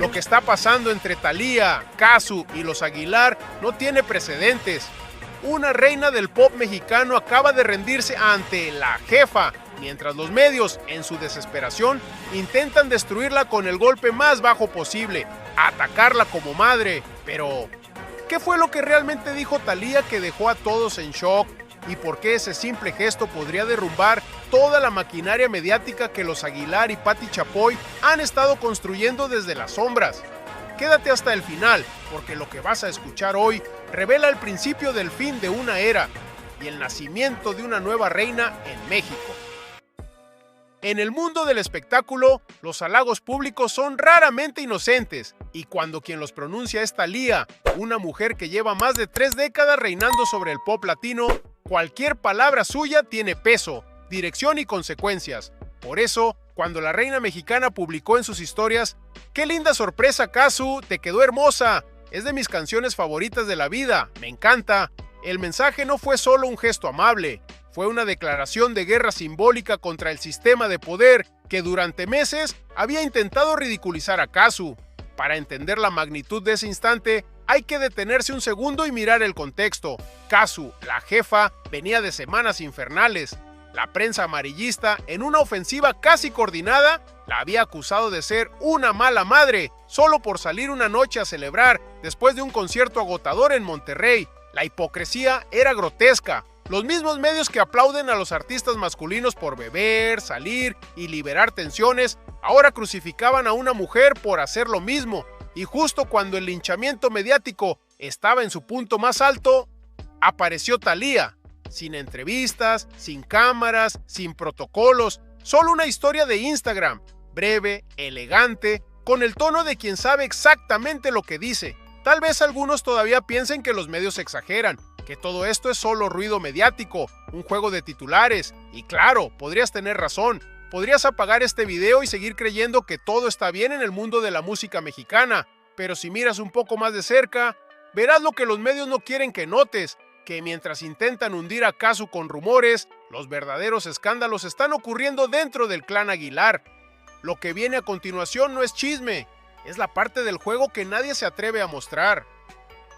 Lo que está pasando entre Thalía, Casu y los Aguilar no tiene precedentes. Una reina del pop mexicano acaba de rendirse ante la jefa, mientras los medios, en su desesperación, intentan destruirla con el golpe más bajo posible, atacarla como madre. Pero, ¿qué fue lo que realmente dijo Thalía que dejó a todos en shock? ¿Y por qué ese simple gesto podría derrumbar toda la maquinaria mediática que los Aguilar y Pati Chapoy han estado construyendo desde las sombras? Quédate hasta el final, porque lo que vas a escuchar hoy revela el principio del fin de una era y el nacimiento de una nueva reina en México. En el mundo del espectáculo, los halagos públicos son raramente inocentes, y cuando quien los pronuncia es Thalía, una mujer que lleva más de 3 décadas reinando sobre el pop latino, cualquier palabra suya tiene peso, dirección y consecuencias. Por eso, cuando la reina mexicana publicó en sus historias: "¡Qué linda sorpresa, Casu! ¡Te quedó hermosa! Es de mis canciones favoritas de la vida, me encanta", el mensaje no fue solo un gesto amable, fue una declaración de guerra simbólica contra el sistema de poder que durante meses había intentado ridiculizar a Casu. Para entender la magnitud de ese instante, hay que detenerse un segundo y mirar el contexto. Casu, la jefa, venía de semanas infernales. La prensa amarillista, en una ofensiva casi coordinada, la había acusado de ser una mala madre, solo por salir una noche a celebrar después de un concierto agotador en Monterrey. La hipocresía era grotesca. Los mismos medios que aplauden a los artistas masculinos por beber, salir y liberar tensiones, ahora crucificaban a una mujer por hacer lo mismo. Y justo cuando el linchamiento mediático estaba en su punto más alto, apareció Thalía. Sin entrevistas, sin cámaras, sin protocolos, solo una historia de Instagram, breve, elegante, con el tono de quien sabe exactamente lo que dice. Tal vez algunos todavía piensen que los medios exageran, que todo esto es solo ruido mediático, un juego de titulares. Y claro, podrías tener razón. Podrías apagar este video y seguir creyendo que todo está bien en el mundo de la música mexicana. Pero si miras un poco más de cerca, verás lo que los medios no quieren que notes, que mientras intentan hundir a Casu con rumores, los verdaderos escándalos están ocurriendo dentro del clan Aguilar. Lo que viene a continuación no es chisme, es la parte del juego que nadie se atreve a mostrar.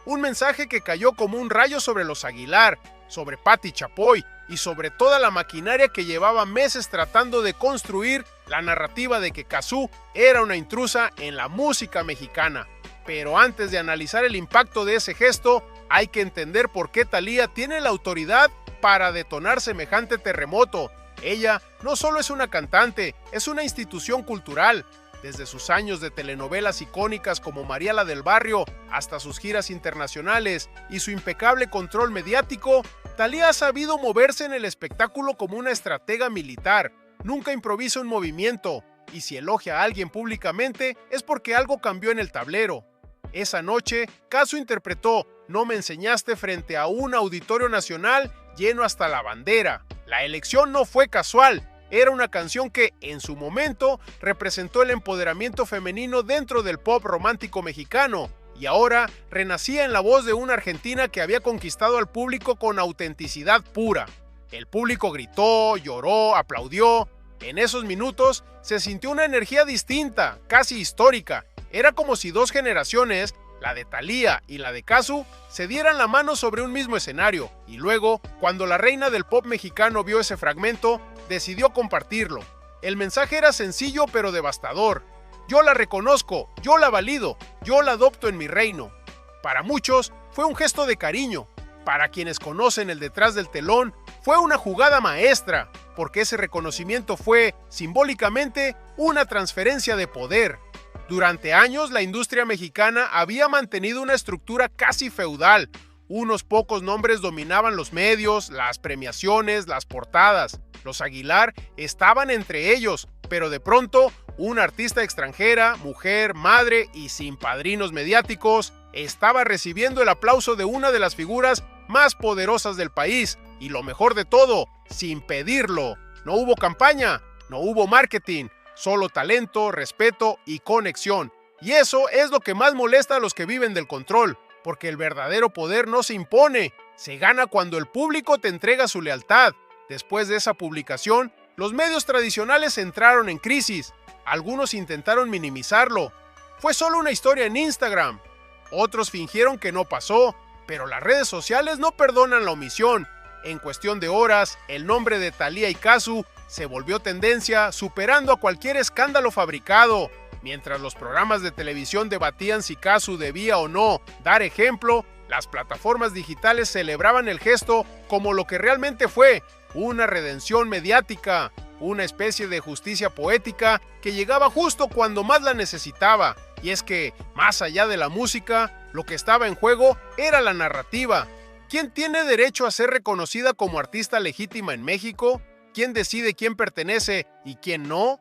Un mensaje que cayó como un rayo sobre los Aguilar, sobre Pati Chapoy y sobre toda la maquinaria que llevaba meses tratando de construir la narrativa de que Casu era una intrusa en la música mexicana. Pero antes de analizar el impacto de ese gesto, hay que entender por qué Thalía tiene la autoridad para detonar semejante terremoto. Ella no solo es una cantante, es una institución cultural. Desde sus años de telenovelas icónicas como María la del Barrio hasta sus giras internacionales y su impecable control mediático, Thalía ha sabido moverse en el espectáculo como una estratega militar. Nunca improvisa un movimiento, y si elogia a alguien públicamente es porque algo cambió en el tablero. Esa noche, Casu interpretó "No me enseñaste" frente a un auditorio nacional lleno hasta la bandera. La elección no fue casual. Era una canción que, en su momento, representó el empoderamiento femenino dentro del pop romántico mexicano, y ahora renacía en la voz de una argentina que había conquistado al público con autenticidad pura. El público gritó, lloró, aplaudió. En esos minutos se sintió una energía distinta, casi histórica. Era como si 2 generaciones, la de Thalía y la de Casu, se dieran la mano sobre un mismo escenario, y luego, cuando la reina del pop mexicano vio ese fragmento, decidió compartirlo. El mensaje era sencillo pero devastador. Yo la reconozco, yo la valido, yo la adopto en mi reino. Para muchos fue un gesto de cariño. Para quienes conocen el detrás del telón, fue una jugada maestra, porque ese reconocimiento fue, simbólicamente, una transferencia de poder. Durante años, la industria mexicana había mantenido una estructura casi feudal. Unos pocos nombres dominaban los medios, las premiaciones, las portadas. Los Aguilar estaban entre ellos, pero de pronto, una artista extranjera, mujer, madre y sin padrinos mediáticos, estaba recibiendo el aplauso de una de las figuras más poderosas del país. Y lo mejor de todo, sin pedirlo. No hubo campaña, no hubo marketing, solo talento, respeto y conexión. Y eso es lo que más molesta a los que viven del control, porque el verdadero poder no se impone, se gana cuando el público te entrega su lealtad. Después de esa publicación, los medios tradicionales entraron en crisis. Algunos intentaron minimizarlo, fue solo una historia en Instagram. Otros fingieron que no pasó, pero las redes sociales no perdonan la omisión. En cuestión de horas, el nombre de Thalía y Casu se volvió tendencia, superando a cualquier escándalo fabricado. Mientras los programas de televisión debatían si Casu debía o no dar ejemplo, las plataformas digitales celebraban el gesto como lo que realmente fue, una redención mediática, una especie de justicia poética que llegaba justo cuando más la necesitaba. Y es que, más allá de la música, lo que estaba en juego era la narrativa. ¿Quién tiene derecho a ser reconocida como artista legítima en México? ¿Quién decide quién pertenece y quién no?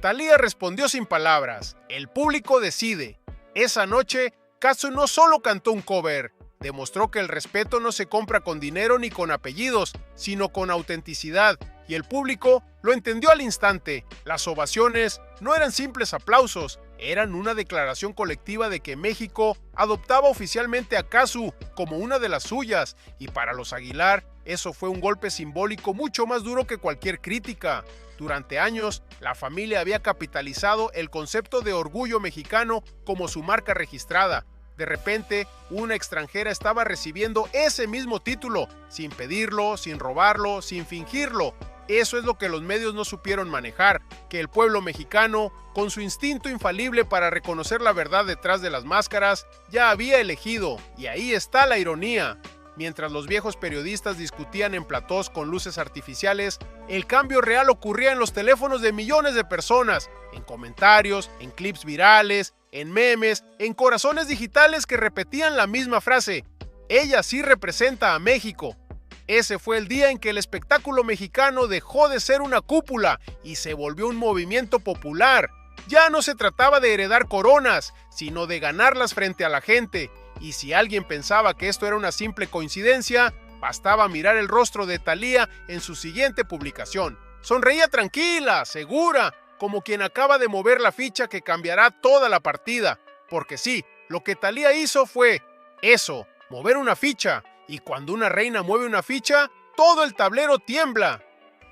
Thalía respondió sin palabras. El público decide. Esa noche, Casu no solo cantó un cover, demostró que el respeto no se compra con dinero ni con apellidos, sino con autenticidad, y el público lo entendió al instante. Las ovaciones no eran simples aplausos, eran una declaración colectiva de que México adoptaba oficialmente a Casu como una de las suyas, y para los Aguilar eso fue un golpe simbólico mucho más duro que cualquier crítica. Durante años, la familia había capitalizado el concepto de orgullo mexicano como su marca registrada. De repente, una extranjera estaba recibiendo ese mismo título, sin pedirlo, sin robarlo, sin fingirlo. Eso es lo que los medios no supieron manejar, que el pueblo mexicano, con su instinto infalible para reconocer la verdad detrás de las máscaras, ya había elegido, y ahí está la ironía. Mientras los viejos periodistas discutían en platós con luces artificiales, el cambio real ocurría en los teléfonos de millones de personas, en comentarios, en clips virales, en memes, en corazones digitales que repetían la misma frase: ella sí representa a México. Ese fue el día en que el espectáculo mexicano dejó de ser una cúpula y se volvió un movimiento popular. Ya no se trataba de heredar coronas, sino de ganarlas frente a la gente. Y si alguien pensaba que esto era una simple coincidencia, bastaba mirar el rostro de Thalía en su siguiente publicación. Sonreía tranquila, segura, como quien acaba de mover la ficha que cambiará toda la partida. Porque sí, lo que Thalía hizo fue eso, mover una ficha. Y cuando una reina mueve una ficha, todo el tablero tiembla.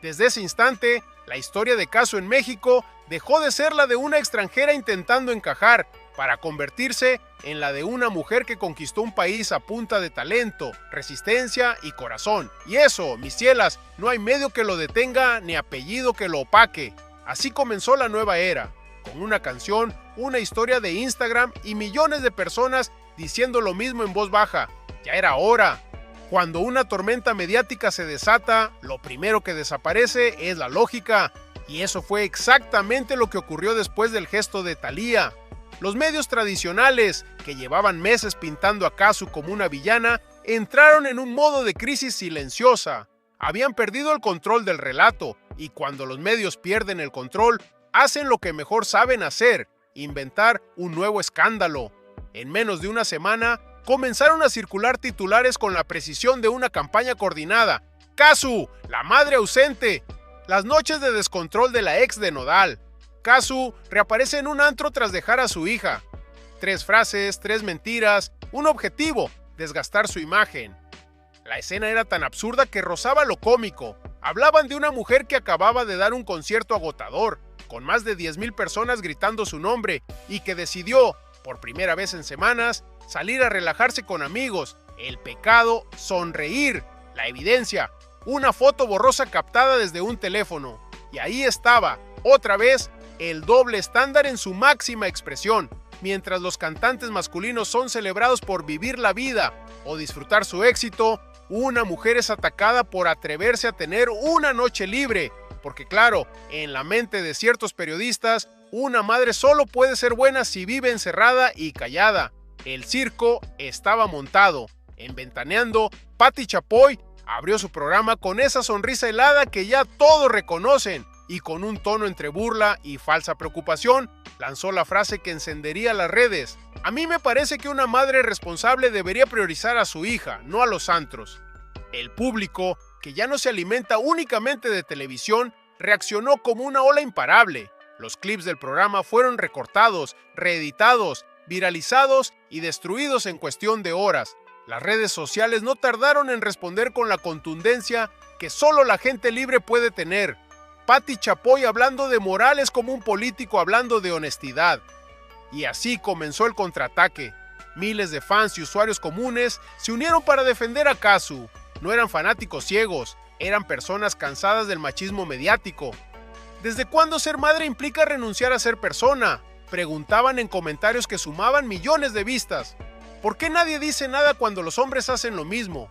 Desde ese instante, la historia de Casu en México dejó de ser la de una extranjera intentando encajar, para convertirse en la de una mujer que conquistó un país a punta de talento, resistencia y corazón. Y eso, mis cielas, no hay medio que lo detenga ni apellido que lo opaque. Así comenzó la nueva era, con una canción, una historia de Instagram y millones de personas diciendo lo mismo en voz baja. Ya era hora. Cuando una tormenta mediática se desata, lo primero que desaparece es la lógica. Y eso fue exactamente lo que ocurrió después del gesto de Thalía. Los medios tradicionales, que llevaban meses pintando a Casu como una villana, entraron en un modo de crisis silenciosa. Habían perdido el control del relato, y cuando los medios pierden el control, hacen lo que mejor saben hacer: inventar un nuevo escándalo. En menos de una semana, comenzaron a circular titulares con la precisión de una campaña coordinada. Casu, la madre ausente. Las noches de descontrol de la ex de Nodal. Casu reaparece en un antro tras dejar a su hija. 3 frases, 3 mentiras, un objetivo: desgastar su imagen. La escena era tan absurda que rozaba lo cómico. Hablaban de una mujer que acababa de dar un concierto agotador, con más de 10,000 personas gritando su nombre, y que decidió, por primera vez en semanas, salir a relajarse con amigos. El pecado, sonreír. La evidencia, una foto borrosa captada desde un teléfono. Y ahí estaba, otra vez, el doble estándar en su máxima expresión. Mientras los cantantes masculinos son celebrados por vivir la vida o disfrutar su éxito, una mujer es atacada por atreverse a tener una noche libre. Porque claro, en la mente de ciertos periodistas, una madre solo puede ser buena si vive encerrada y callada. El circo estaba montado. En Ventaneando, Pati Chapoy abrió su programa con esa sonrisa helada que ya todos reconocen, y con un tono entre burla y falsa preocupación, lanzó la frase que encendería las redes: a mí me parece que una madre responsable debería priorizar a su hija, no a los antros. El público, que ya no se alimenta únicamente de televisión, reaccionó como una ola imparable. Los clips del programa fueron recortados, reeditados, viralizados y destruidos en cuestión de horas. Las redes sociales no tardaron en responder con la contundencia que solo la gente libre puede tener. Pati Chapoy hablando de Morales como un político hablando de honestidad. Y así comenzó el contraataque. Miles de fans y usuarios comunes se unieron para defender a Kazu. No eran fanáticos ciegos, eran personas cansadas del machismo mediático. ¿Desde cuándo ser madre implica renunciar a ser persona?, preguntaban en comentarios que sumaban millones de vistas. ¿Por qué nadie dice nada cuando los hombres hacen lo mismo?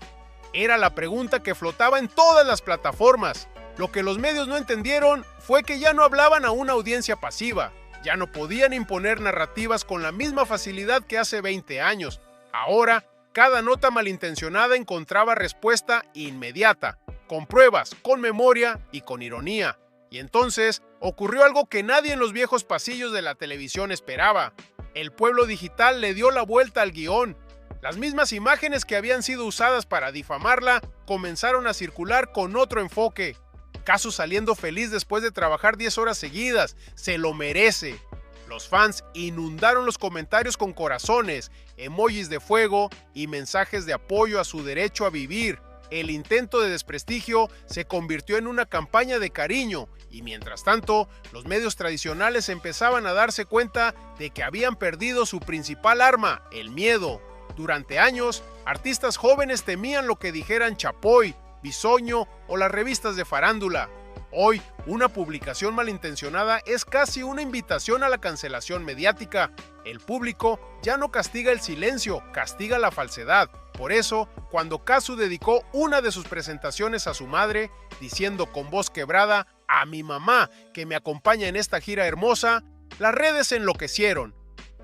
Era la pregunta que flotaba en todas las plataformas. Lo que los medios no entendieron fue que ya no hablaban a una audiencia pasiva. Ya no podían imponer narrativas con la misma facilidad que hace 20 años. Ahora, cada nota malintencionada encontraba respuesta inmediata, con pruebas, con memoria y con ironía. Y entonces ocurrió algo que nadie en los viejos pasillos de la televisión esperaba. El pueblo digital le dio la vuelta al guión. Las mismas imágenes que habían sido usadas para difamarla comenzaron a circular con otro enfoque. Kazu saliendo feliz después de trabajar 10 horas seguidas. Se lo merece. Los fans inundaron los comentarios con corazones, emojis de fuego y mensajes de apoyo a su derecho a vivir. El intento de desprestigio se convirtió en una campaña de cariño y mientras tanto, los medios tradicionales empezaban a darse cuenta de que habían perdido su principal arma, el miedo. Durante años, artistas jóvenes temían lo que dijeran Chapoy, Bisoño o las revistas de farándula. Hoy, una publicación malintencionada es casi una invitación a la cancelación mediática. El público ya no castiga el silencio, castiga la falsedad. Por eso, cuando Kazu dedicó una de sus presentaciones a su madre, diciendo con voz quebrada, "A mi mamá, que me acompaña en esta gira hermosa", las redes se enloquecieron.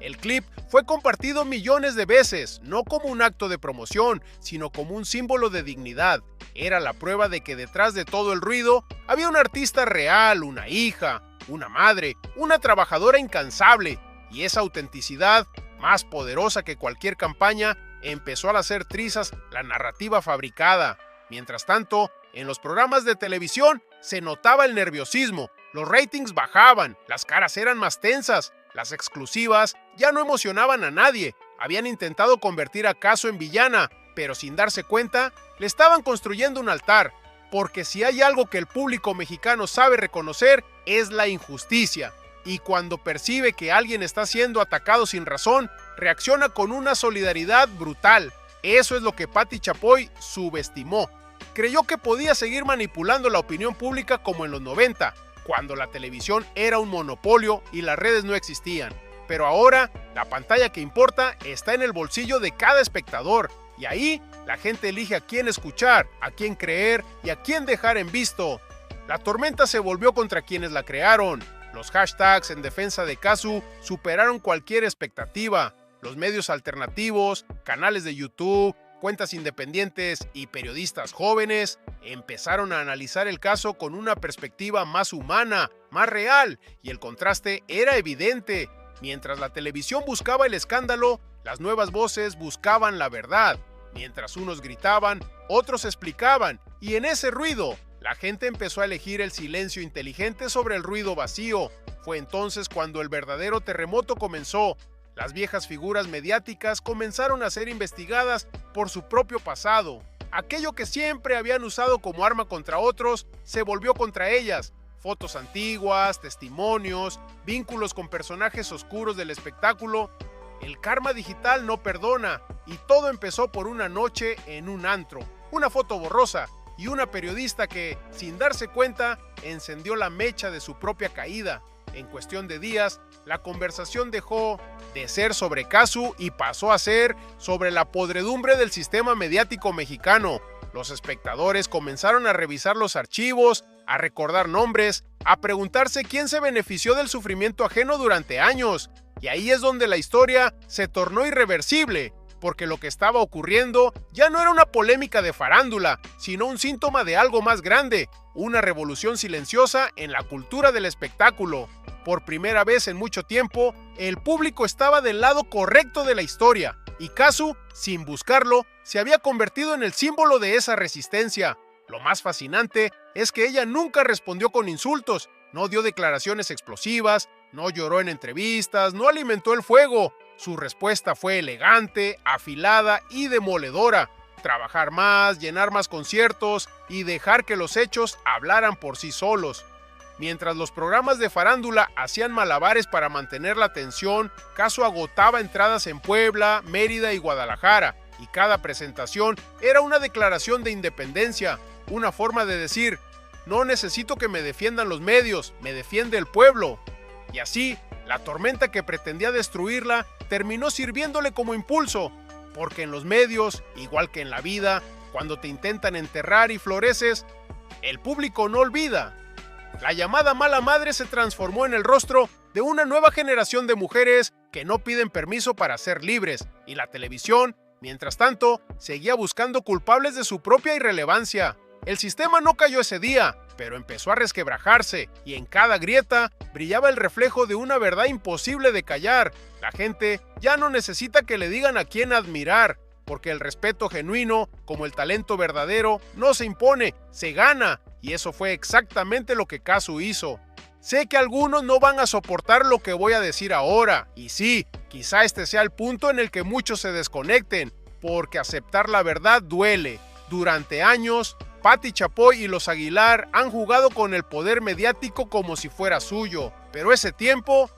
El clip fue compartido millones de veces, no como un acto de promoción, sino como un símbolo de dignidad. Era la prueba de que detrás de todo el ruido había un artista real, una hija, una madre, una trabajadora incansable, y esa autenticidad, más poderosa que cualquier campaña, empezó a hacer trizas la narrativa fabricada. Mientras tanto, en los programas de televisión se notaba el nerviosismo, los ratings bajaban, las caras eran más tensas, las exclusivas ya no emocionaban a nadie. Habían intentado convertir a Kazu en villana, pero sin darse cuenta, le estaban construyendo un altar. Porque si hay algo que el público mexicano sabe reconocer, es la injusticia. Y cuando percibe que alguien está siendo atacado sin razón, reacciona con una solidaridad brutal. Eso es lo que Pati Chapoy subestimó. Creyó que podía seguir manipulando la opinión pública como en los 90, cuando la televisión era un monopolio y las redes no existían. Pero ahora, la pantalla que importa está en el bolsillo de cada espectador, y ahí la gente elige a quién escuchar, a quién creer y a quién dejar en visto. La tormenta se volvió contra quienes la crearon. Los hashtags en defensa de Kazu superaron cualquier expectativa. Los medios alternativos, canales de YouTube, cuentas independientes y periodistas jóvenes empezaron a analizar el caso con una perspectiva más humana, más real, y el contraste era evidente. Mientras la televisión buscaba el escándalo, las nuevas voces buscaban la verdad. Mientras unos gritaban, otros explicaban, y en ese ruido, la gente empezó a elegir el silencio inteligente sobre el ruido vacío. Fue entonces cuando el verdadero terremoto comenzó. Las viejas figuras mediáticas comenzaron a ser investigadas por su propio pasado. Aquello que siempre habían usado como arma contra otros se volvió contra ellas. Fotos antiguas, testimonios, vínculos con personajes oscuros del espectáculo. El karma digital no perdona, y todo empezó por una noche en un antro, una foto borrosa y una periodista que, sin darse cuenta, encendió la mecha de su propia caída. En cuestión de días, la conversación dejó de ser sobre Kazu y pasó a ser sobre la podredumbre del sistema mediático mexicano. Los espectadores comenzaron a revisar los archivos, a recordar nombres, a preguntarse quién se benefició del sufrimiento ajeno durante años. Y ahí es donde la historia se tornó irreversible, porque lo que estaba ocurriendo ya no era una polémica de farándula, sino un síntoma de algo más grande, una revolución silenciosa en la cultura del espectáculo. Por primera vez en mucho tiempo, el público estaba del lado correcto de la historia, y Kazu, sin buscarlo, se había convertido en el símbolo de esa resistencia. Lo más fascinante es que ella nunca respondió con insultos, no dio declaraciones explosivas, no lloró en entrevistas, no alimentó el fuego. Su respuesta fue elegante, afilada y demoledora. Trabajar más, llenar más conciertos y dejar que los hechos hablaran por sí solos. Mientras los programas de farándula hacían malabares para mantener la atención, Casu agotaba entradas en Puebla, Mérida y Guadalajara, y cada presentación era una declaración de independencia, una forma de decir: no necesito que me defiendan los medios, me defiende el pueblo. Y así, la tormenta que pretendía destruirla terminó sirviéndole como impulso, porque en los medios, igual que en la vida, cuando te intentan enterrar y floreces, el público no olvida. La llamada mala madre se transformó en el rostro de una nueva generación de mujeres que no piden permiso para ser libres, y la televisión, mientras tanto, seguía buscando culpables de su propia irrelevancia. El sistema no cayó ese día, pero empezó a resquebrajarse, y en cada grieta brillaba el reflejo de una verdad imposible de callar. La gente ya no necesita que le digan a quién admirar, porque el respeto genuino, como el talento verdadero, no se impone, se gana, y eso fue exactamente lo que Casu hizo. Sé que algunos no van a soportar lo que voy a decir ahora, y sí, quizá este sea el punto en el que muchos se desconecten, porque aceptar la verdad duele. Durante años, Pati Chapoy y los Aguilar han jugado con el poder mediático como si fuera suyo, pero ese tiempo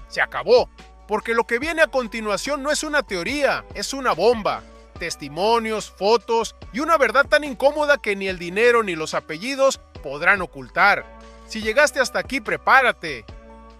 se acabó, porque lo que viene a continuación no es una teoría, es una bomba. Testimonios, fotos y una verdad tan incómoda que ni el dinero ni los apellidos podrán ocultar. Si llegaste hasta aquí, prepárate,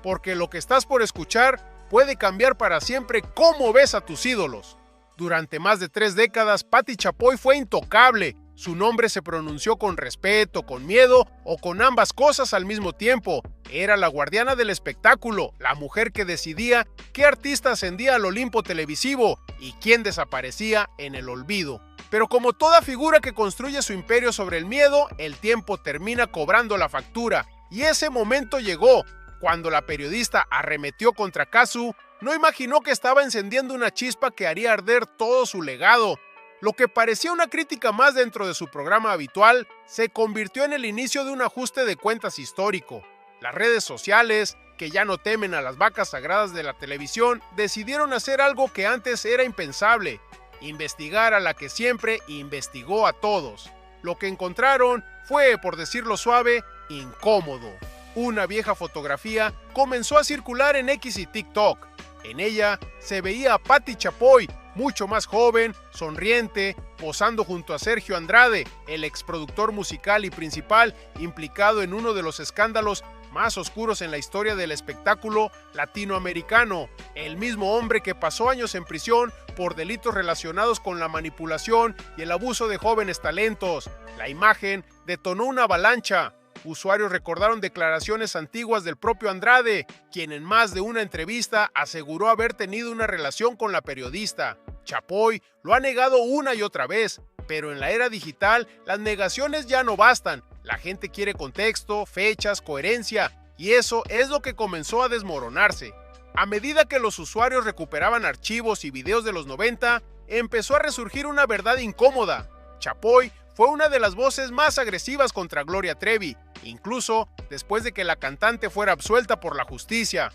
porque lo que estás por escuchar puede cambiar para siempre cómo ves a tus ídolos. Durante más de 3 décadas, Pati Chapoy fue intocable. Su nombre se pronunció con respeto, con miedo o con ambas cosas al mismo tiempo. Era la guardiana del espectáculo, la mujer que decidía qué artista ascendía al Olimpo televisivo y quién desaparecía en el olvido. Pero como toda figura que construye su imperio sobre el miedo, el tiempo termina cobrando la factura. Y ese momento llegó. Cuando la periodista arremetió contra Casu, no imaginó que estaba encendiendo una chispa que haría arder todo su legado. Lo que parecía una crítica más dentro de su programa habitual, se convirtió en el inicio de un ajuste de cuentas histórico. Las redes sociales, que ya no temen a las vacas sagradas de la televisión, decidieron hacer algo que antes era impensable: investigar a la que siempre investigó a todos. Lo que encontraron fue, por decirlo suave, incómodo. Una vieja fotografía comenzó a circular en X y TikTok. En ella se veía a Pati Chapoy, mucho más joven, sonriente, posando junto a Sergio Andrade, el exproductor musical y principal implicado en uno de los escándalos más oscuros en la historia del espectáculo latinoamericano, el mismo hombre que pasó años en prisión por delitos relacionados con la manipulación y el abuso de jóvenes talentos. La imagen detonó una avalancha. Usuarios recordaron declaraciones antiguas del propio Andrade, quien en más de una entrevista aseguró haber tenido una relación con la periodista. Chapoy lo ha negado una y otra vez, pero en la era digital las negaciones ya no bastan. La gente quiere contexto, fechas, coherencia, y eso es lo que comenzó a desmoronarse. A medida que los usuarios recuperaban archivos y videos de los 90, empezó a resurgir una verdad incómoda. Chapoy fue una de las voces más agresivas contra Gloria Trevi, incluso después de que la cantante fuera absuelta por la justicia.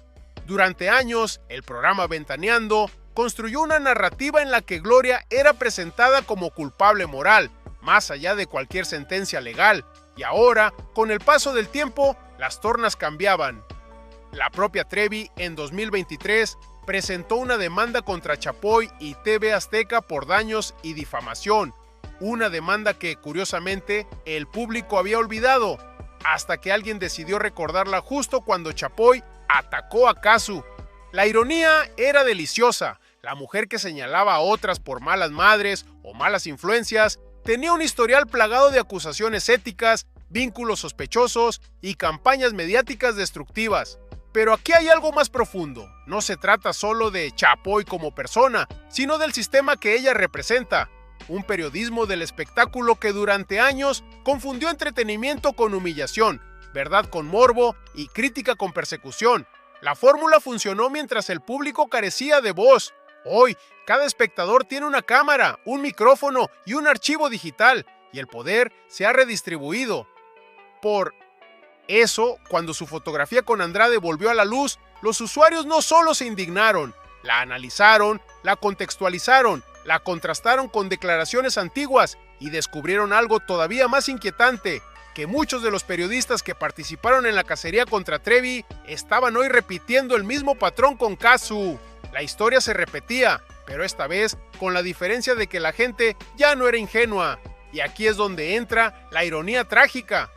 Durante años, el programa Ventaneando construyó una narrativa en la que Gloria era presentada como culpable moral, más allá de cualquier sentencia legal, y ahora, con el paso del tiempo, las tornas cambiaban. La propia Trevi, en 2023, presentó una demanda contra Chapoy y TV Azteca por daños y difamación, una demanda que, curiosamente, el público había olvidado, hasta que alguien decidió recordarla justo cuando Chapoy atacó a Casu. La ironía era deliciosa. La mujer que señalaba a otras por malas madres o malas influencias tenía un historial plagado de acusaciones éticas, vínculos sospechosos y campañas mediáticas destructivas. Pero aquí hay algo más profundo. No se trata solo de Chapoy como persona, sino del sistema que ella representa. Un periodismo del espectáculo que durante años confundió entretenimiento con humillación, verdad con morbo y crítica con persecución. La fórmula funcionó mientras el público carecía de voz. Hoy, cada espectador tiene una cámara, un micrófono y un archivo digital, y el poder se ha redistribuido. Por eso, cuando su fotografía con Andrade volvió a la luz, los usuarios no solo se indignaron, la analizaron, la contextualizaron, la contrastaron con declaraciones antiguas y descubrieron algo todavía más inquietante. que muchos de los periodistas que participaron en la cacería contra Trevi estaban hoy repitiendo el mismo patrón con Kazu. La historia se repetía, pero esta vez con la diferencia de que la gente ya no era ingenua. Y aquí es donde entra la ironía trágica.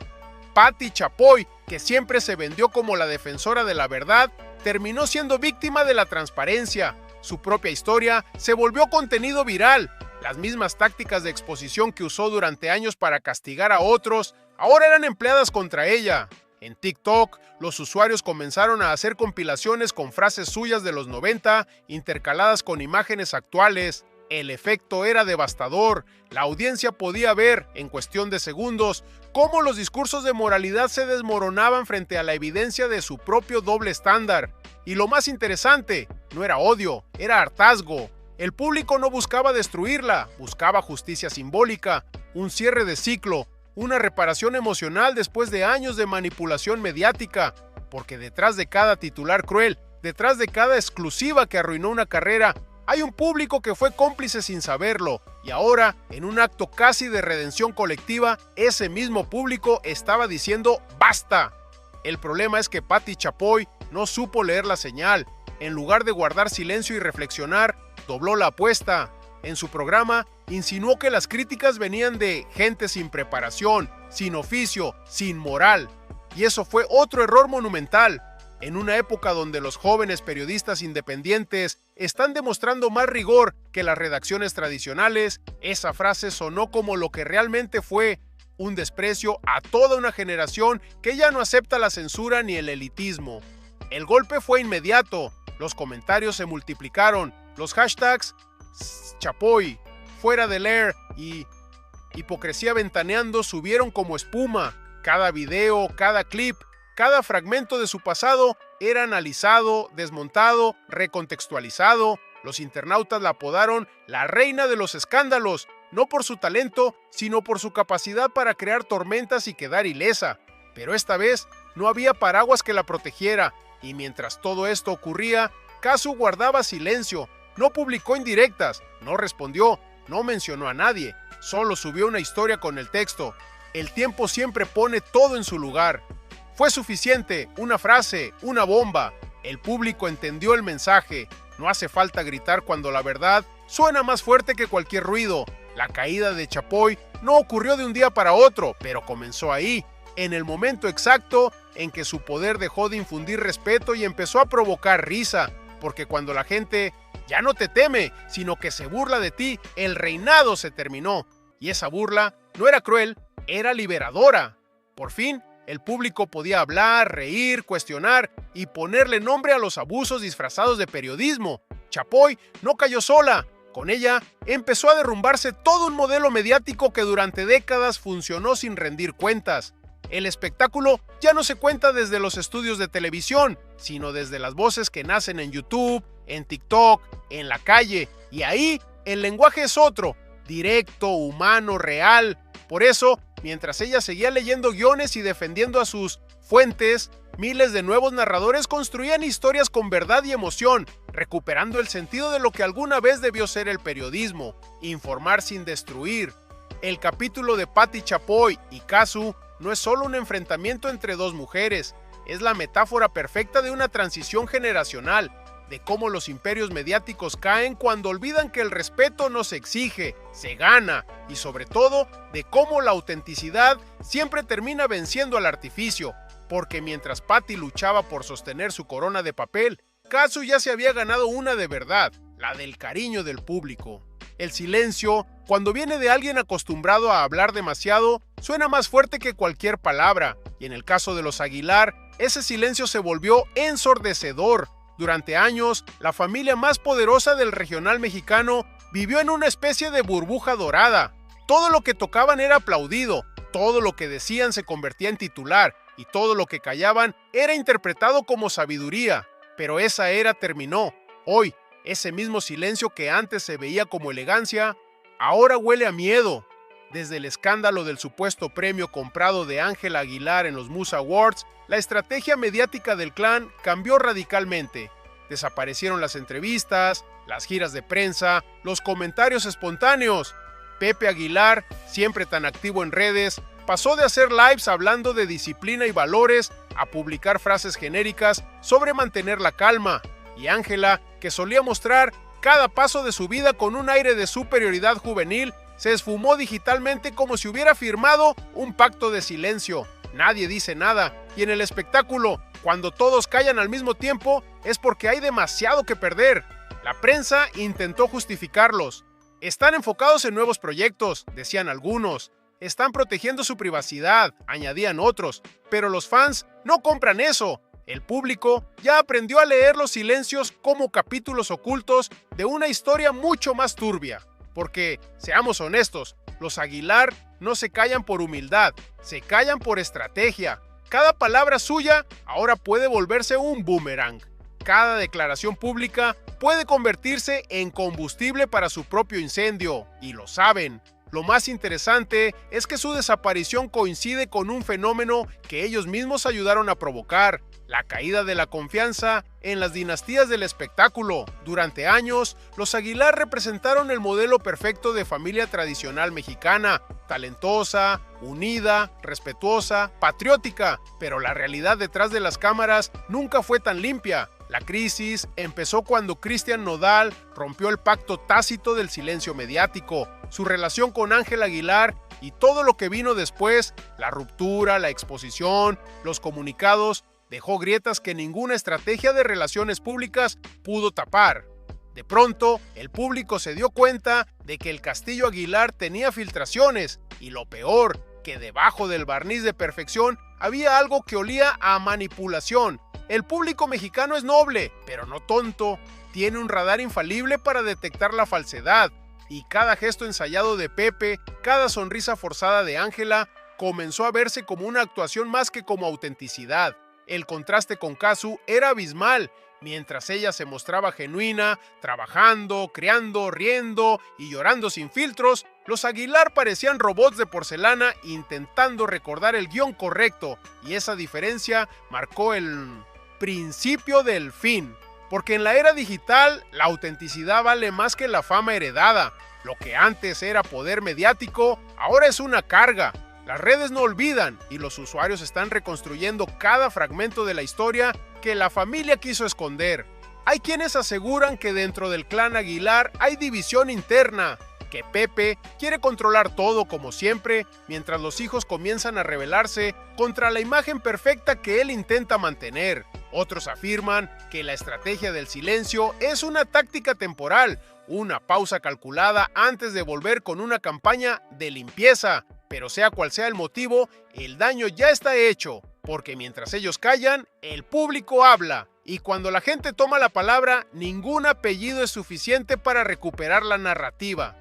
Patti Chapoy, que siempre se vendió como la defensora de la verdad, terminó siendo víctima de la transparencia. Su propia historia se volvió contenido viral. Las mismas tácticas de exposición que usó durante años para castigar a otros, ahora eran empleadas contra ella. En TikTok, los usuarios comenzaron a hacer compilaciones con frases suyas de los 90, intercaladas con imágenes actuales. El efecto era devastador. La audiencia podía ver, en cuestión de segundos, cómo los discursos de moralidad se desmoronaban frente a la evidencia de su propio doble estándar. Y lo más interesante, no era odio, era hartazgo. El público no buscaba destruirla, buscaba justicia simbólica, un cierre de ciclo, una reparación emocional después de años de manipulación mediática, porque detrás de cada titular cruel, detrás de cada exclusiva que arruinó una carrera, hay un público que fue cómplice sin saberlo, y ahora, en un acto casi de redención colectiva, ese mismo público estaba diciendo ¡basta! El problema es que Patti Chapoy no supo leer la señal. En lugar de guardar silencio y reflexionar, dobló la apuesta. En su programa, insinuó que las críticas venían de gente sin preparación, sin oficio, sin moral. Y eso fue otro error monumental. En una época donde los jóvenes periodistas independientes están demostrando más rigor que las redacciones tradicionales, esa frase sonó como lo que realmente fue: un desprecio a toda una generación que ya no acepta la censura ni el elitismo. El golpe fue inmediato, los comentarios se multiplicaron, los hashtags Chapoy, fuera del air y hipocresía ventaneando subieron como espuma. Cada video, cada clip, cada fragmento de su pasado era analizado, desmontado, recontextualizado. Los internautas la apodaron la reina de los escándalos, no por su talento, sino por su capacidad para crear tormentas y quedar ilesa. Pero esta vez no había paraguas que la protegiera, y mientras todo esto ocurría, Kazu guardaba silencio, no publicó indirectas, no respondió, no mencionó a nadie, solo subió una historia con el texto: el tiempo siempre pone todo en su lugar. Fue suficiente, una frase, una bomba. El público entendió el mensaje. No hace falta gritar cuando la verdad suena más fuerte que cualquier ruido. La caída de Chapoy no ocurrió de un día para otro, pero comenzó ahí, en el momento exacto en que su poder dejó de infundir respeto y empezó a provocar risa, porque cuando la gente ya no te teme, sino que se burla de ti, el reinado se terminó. Y esa burla no era cruel, era liberadora. Por fin, el público podía hablar, reír, cuestionar y ponerle nombre a los abusos disfrazados de periodismo. Chapoy no cayó sola. Con ella empezó a derrumbarse todo un modelo mediático que durante décadas funcionó sin rendir cuentas. El espectáculo ya no se cuenta desde los estudios de televisión, sino desde las voces que nacen en YouTube, en TikTok, en la calle. Y ahí el lenguaje es otro, directo, humano, real. Por eso, mientras ella seguía leyendo guiones y defendiendo a sus fuentes, miles de nuevos narradores construían historias con verdad y emoción, recuperando el sentido de lo que alguna vez debió ser el periodismo: informar sin destruir. El capítulo de Patti Chapoy y Kazu no es solo un enfrentamiento entre dos mujeres, es la metáfora perfecta de una transición generacional, de cómo los imperios mediáticos caen cuando olvidan que el respeto no se exige, se gana, y sobre todo, de cómo la autenticidad siempre termina venciendo al artificio, porque mientras Patti luchaba por sostener su corona de papel, Kazu ya se había ganado una de verdad, la del cariño del público. El silencio, cuando viene de alguien acostumbrado a hablar demasiado, suena más fuerte que cualquier palabra, y en el caso de los Aguilar, ese silencio se volvió ensordecedor. Durante años, la familia más poderosa del regional mexicano vivió en una especie de burbuja dorada. Todo lo que tocaban era aplaudido, todo lo que decían se convertía en titular, y todo lo que callaban era interpretado como sabiduría. Pero esa era terminó. Hoy, ese mismo silencio que antes se veía como elegancia, ahora huele a miedo. Desde el escándalo del supuesto premio comprado de Ángela Aguilar en los Musa Awards, la estrategia mediática del clan cambió radicalmente. Desaparecieron las entrevistas, las giras de prensa, los comentarios espontáneos. Pepe Aguilar, siempre tan activo en redes, pasó de hacer lives hablando de disciplina y valores a publicar frases genéricas sobre mantener la calma, y Ángela, que solía mostrar cada paso de su vida con un aire de superioridad juvenil, se esfumó digitalmente como si hubiera firmado un pacto de silencio. Nadie dice nada, y en el espectáculo, cuando todos callan al mismo tiempo, es porque hay demasiado que perder. La prensa intentó justificarlos. Están enfocados en nuevos proyectos, decían algunos. Están protegiendo su privacidad, añadían otros. Pero los fans no compran eso. El público ya aprendió a leer los silencios como capítulos ocultos de una historia mucho más turbia. Porque, seamos honestos, los Aguilar no se callan por humildad, se callan por estrategia. Cada palabra suya ahora puede volverse un boomerang. Cada declaración pública puede convertirse en combustible para su propio incendio, y lo saben. Lo más interesante es que su desaparición coincide con un fenómeno que ellos mismos ayudaron a provocar: la caída de la confianza en las dinastías del espectáculo. Durante años, los Aguilar representaron el modelo perfecto de familia tradicional mexicana, talentosa, unida, respetuosa, patriótica, pero la realidad detrás de las cámaras nunca fue tan limpia. La crisis empezó cuando Cristian Nodal rompió el pacto tácito del silencio mediático. Su relación con Ángela Aguilar y todo lo que vino después, la ruptura, la exposición, los comunicados, dejó grietas que ninguna estrategia de relaciones públicas pudo tapar. De pronto, el público se dio cuenta de que el Castillo Aguilar tenía filtraciones, y lo peor, que debajo del barniz de perfección había algo que olía a manipulación. El público mexicano es noble, pero no tonto. Tiene un radar infalible para detectar la falsedad, y cada gesto ensayado de Pepe, cada sonrisa forzada de Ángela, comenzó a verse como una actuación más que como autenticidad. El contraste con Casu era abismal. Mientras ella se mostraba genuina, trabajando, creando, riendo y llorando sin filtros, los Aguilar parecían robots de porcelana intentando recordar el guión correcto, y esa diferencia marcó el principio del fin. Porque en la era digital, la autenticidad vale más que la fama heredada. Lo que antes era poder mediático, ahora es una carga. Las redes no olvidan, y los usuarios están reconstruyendo cada fragmento de la historia que la familia quiso esconder. Hay quienes aseguran que dentro del clan Aguilar hay división interna, que Pepe quiere controlar todo como siempre, mientras los hijos comienzan a rebelarse contra la imagen perfecta que él intenta mantener. Otros afirman que la estrategia del silencio es una táctica temporal, una pausa calculada antes de volver con una campaña de limpieza. Pero sea cual sea el motivo, el daño ya está hecho, porque mientras ellos callan, el público habla. Y cuando la gente toma la palabra, ningún apellido es suficiente para recuperar la narrativa.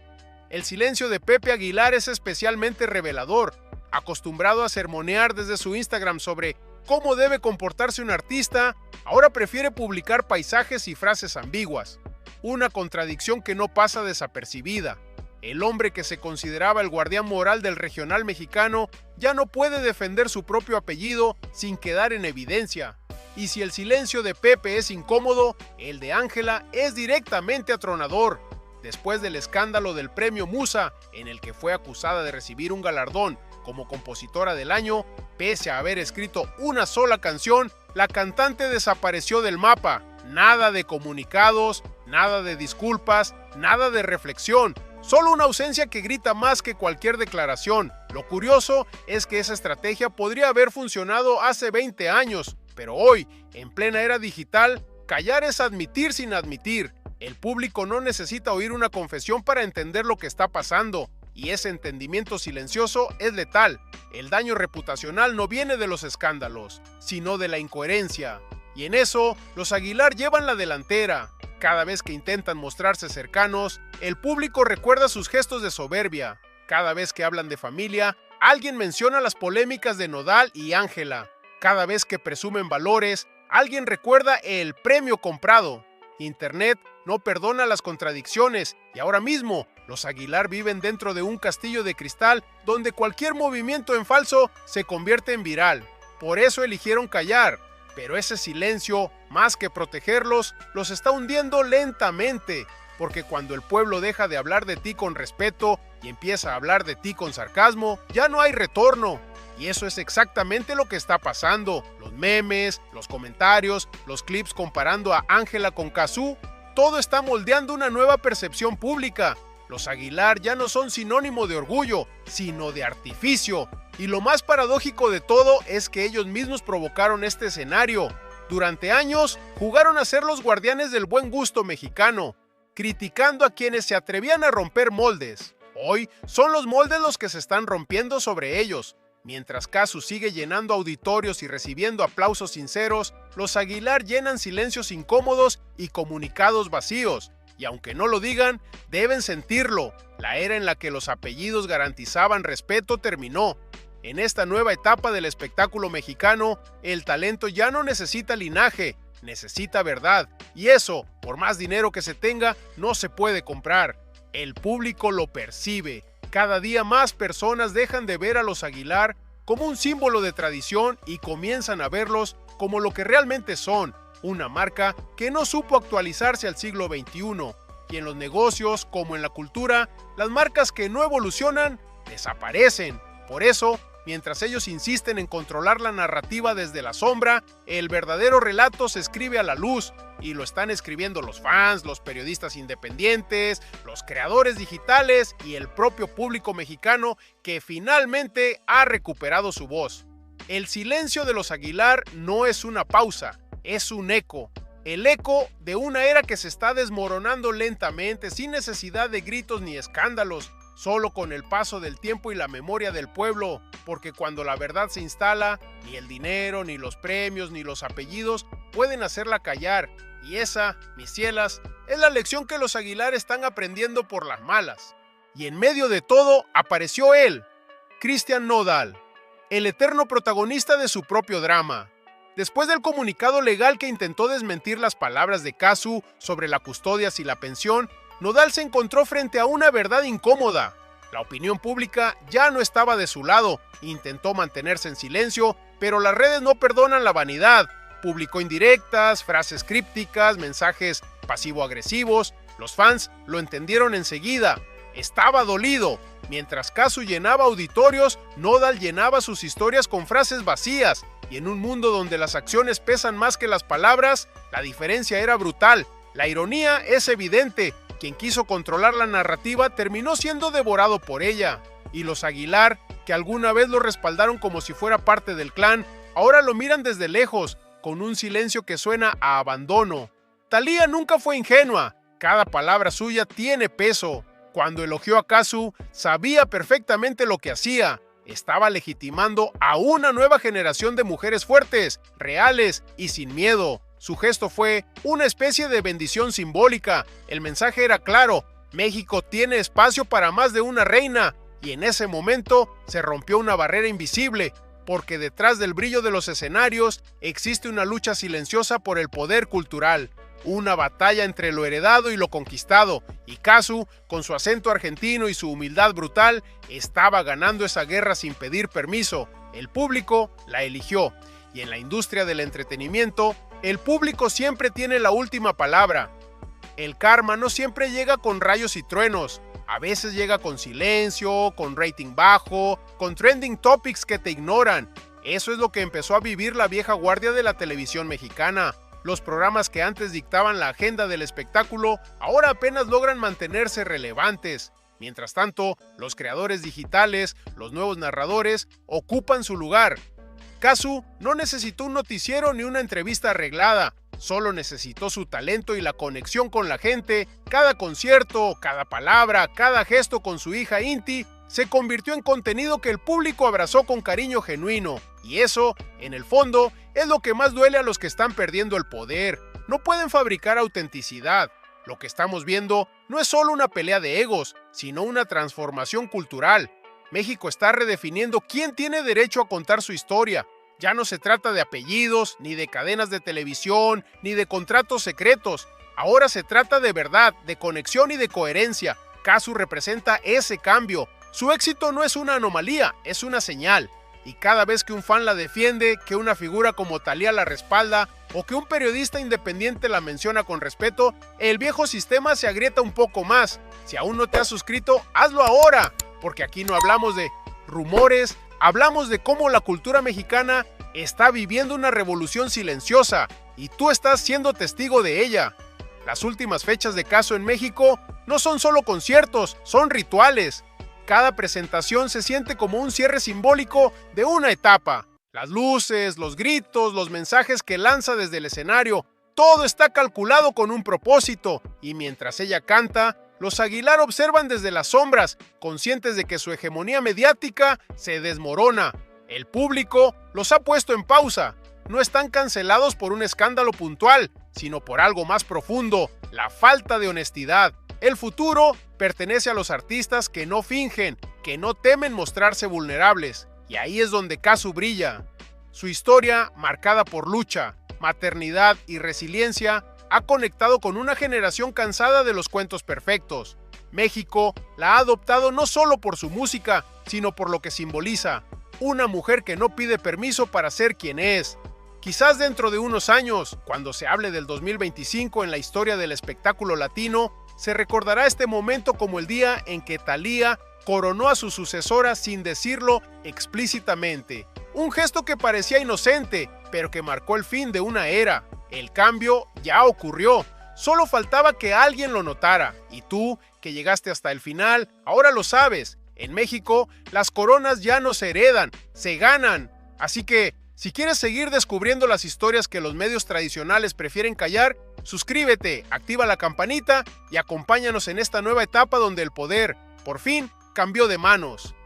El silencio de Pepe Aguilar es especialmente revelador. Acostumbrado a sermonear desde su Instagram sobre cómo debe comportarse un artista, ahora prefiere publicar paisajes y frases ambiguas. Una contradicción que no pasa desapercibida. El hombre que se consideraba el guardián moral del regional mexicano ya no puede defender su propio apellido sin quedar en evidencia. Y si el silencio de Pepe es incómodo, el de Ángela es directamente atronador. Después del escándalo del premio Musa, en el que fue acusada de recibir un galardón como compositora del año, pese a haber escrito una sola canción, la cantante desapareció del mapa. Nada de comunicados, nada de disculpas, nada de reflexión. Solo una ausencia que grita más que cualquier declaración. Lo curioso es que esa estrategia podría haber funcionado hace 20 años, pero hoy, en plena era digital, callar es admitir sin admitir. El público no necesita oír una confesión para entender lo que está pasando, y ese entendimiento silencioso es letal. El daño reputacional no viene de los escándalos, sino de la incoherencia. Y en eso, los Aguilar llevan la delantera. Cada vez que intentan mostrarse cercanos, el público recuerda sus gestos de soberbia. Cada vez que hablan de familia, alguien menciona las polémicas de Nodal y Ángela. Cada vez que presumen valores, alguien recuerda el premio comprado. Internet no perdona las contradicciones, y ahora mismo, los Aguilar viven dentro de un castillo de cristal donde cualquier movimiento en falso se convierte en viral. Por eso eligieron callar. Pero ese silencio, más que protegerlos, los está hundiendo lentamente, porque cuando el pueblo deja de hablar de ti con respeto y empieza a hablar de ti con sarcasmo, ya no hay retorno. Y eso es exactamente lo que está pasando. Los memes, los comentarios, los clips comparando a Ángela con Cazzu, todo está moldeando una nueva percepción pública. Los Aguilar ya no son sinónimo de orgullo, sino de artificio. Y lo más paradójico de todo es que ellos mismos provocaron este escenario. Durante años jugaron a ser los guardianes del buen gusto mexicano, criticando a quienes se atrevían a romper moldes. Hoy son los moldes los que se están rompiendo sobre ellos. Mientras Cazzu sigue llenando auditorios y recibiendo aplausos sinceros, los Aguilar llenan silencios incómodos y comunicados vacíos. Y aunque no lo digan, deben sentirlo. La era en la que los apellidos garantizaban respeto terminó. En esta nueva etapa del espectáculo mexicano, el talento ya no necesita linaje, necesita verdad. Y eso, por más dinero que se tenga, no se puede comprar. El público lo percibe. Cada día más personas dejan de ver a los Aguilar como un símbolo de tradición y comienzan a verlos como lo que realmente son, una marca que no supo actualizarse al siglo XXI. Y en los negocios, como en la cultura, las marcas que no evolucionan, desaparecen. Por eso, mientras ellos insisten en controlar la narrativa desde la sombra, el verdadero relato se escribe a la luz, y lo están escribiendo los fans, los periodistas independientes, los creadores digitales y el propio público mexicano que finalmente ha recuperado su voz. El silencio de los Aguilar no es una pausa, es un eco. El eco de una era que se está desmoronando lentamente, sin necesidad de gritos ni escándalos, solo con el paso del tiempo y la memoria del pueblo, porque cuando la verdad se instala, ni el dinero, ni los premios, ni los apellidos pueden hacerla callar. Y esa, mis cielas, es la lección que los Aguilar están aprendiendo por las malas. Y en medio de todo apareció él, Cristian Nodal, el eterno protagonista de su propio drama. Después del comunicado legal que intentó desmentir las palabras de Cazzu sobre la custodia y la pensión, Nodal se encontró frente a una verdad incómoda. La opinión pública ya no estaba de su lado, intentó mantenerse en silencio, pero las redes no perdonan la vanidad. Publicó indirectas, frases crípticas, mensajes pasivo-agresivos. Los fans lo entendieron enseguida. Estaba dolido. Mientras Cazzu llenaba auditorios, Nodal llenaba sus historias con frases vacías. Y en un mundo donde las acciones pesan más que las palabras, la diferencia era brutal. La ironía es evidente. Quien quiso controlar la narrativa terminó siendo devorado por ella. Y los Aguilar, que alguna vez lo respaldaron como si fuera parte del clan, ahora lo miran desde lejos, con un silencio que suena a abandono. Thalía nunca fue ingenua. Cada palabra suya tiene peso. Cuando elogió a Cazzu, sabía perfectamente lo que hacía. Estaba legitimando a una nueva generación de mujeres fuertes, reales y sin miedo. Su gesto fue una especie de bendición simbólica. El mensaje era claro: México tiene espacio para más de una reina. Y en ese momento se rompió una barrera invisible, porque detrás del brillo de los escenarios existe una lucha silenciosa por el poder cultural. Una batalla entre lo heredado y lo conquistado, y Cazzu, con su acento argentino y su humildad brutal, estaba ganando esa guerra sin pedir permiso. El público la eligió, y en la industria del entretenimiento, el público siempre tiene la última palabra. El karma no siempre llega con rayos y truenos, a veces llega con silencio, con rating bajo, con trending topics que te ignoran. Eso es lo que empezó a vivir la vieja guardia de la televisión mexicana. Los programas que antes dictaban la agenda del espectáculo ahora apenas logran mantenerse relevantes. Mientras tanto, los creadores digitales, los nuevos narradores, ocupan su lugar. Cazzu no necesitó un noticiero ni una entrevista arreglada, solo necesitó su talento y la conexión con la gente. Cada concierto, cada palabra, cada gesto con su hija Inti se convirtió en contenido que el público abrazó con cariño genuino. Y eso, en el fondo, es lo que más duele a los que están perdiendo el poder. No pueden fabricar autenticidad. Lo que estamos viendo no es solo una pelea de egos, sino una transformación cultural. México está redefiniendo quién tiene derecho a contar su historia. Ya no se trata de apellidos, ni de cadenas de televisión, ni de contratos secretos. Ahora se trata de verdad, de conexión y de coherencia. Cazzu representa ese cambio. Su éxito no es una anomalía, es una señal. y cada vez que un fan la defiende, que una figura como Thalía la respalda o que un periodista independiente la menciona con respeto, el viejo sistema se agrieta un poco más. Si aún no te has suscrito, hazlo ahora, porque aquí no hablamos de rumores, hablamos de cómo la cultura mexicana está viviendo una revolución silenciosa y tú estás siendo testigo de ella. Las últimas fechas de Casu en México no son solo conciertos, son rituales. Cada presentación se siente como un cierre simbólico de una etapa. Las luces, los gritos, los mensajes que lanza desde el escenario, todo está calculado con un propósito, y mientras ella canta, los Aguilar observan desde las sombras, conscientes de que su hegemonía mediática se desmorona. El público los ha puesto en pausa. No están cancelados por un escándalo puntual, sino por algo más profundo, la falta de honestidad. El futuro pertenece a los artistas que no fingen, que no temen mostrarse vulnerables. Y ahí es donde Casu brilla. Su historia, marcada por lucha, maternidad y resiliencia, ha conectado con una generación cansada de los cuentos perfectos. México la ha adoptado no solo por su música, sino por lo que simboliza. Una mujer que no pide permiso para ser quien es. Quizás dentro de unos años, cuando se hable del 2025 en la historia del espectáculo latino, se recordará este momento como el día en que Thalía coronó a su sucesora sin decirlo explícitamente. Un gesto que parecía inocente, pero que marcó el fin de una era. El cambio ya ocurrió, solo faltaba que alguien lo notara. Y tú, que llegaste hasta el final, ahora lo sabes. En México, las coronas ya no se heredan, se ganan. Así que, si quieres seguir descubriendo las historias que los medios tradicionales prefieren callar, suscríbete, activa la campanita y acompáñanos en esta nueva etapa donde el poder, por fin, cambió de manos.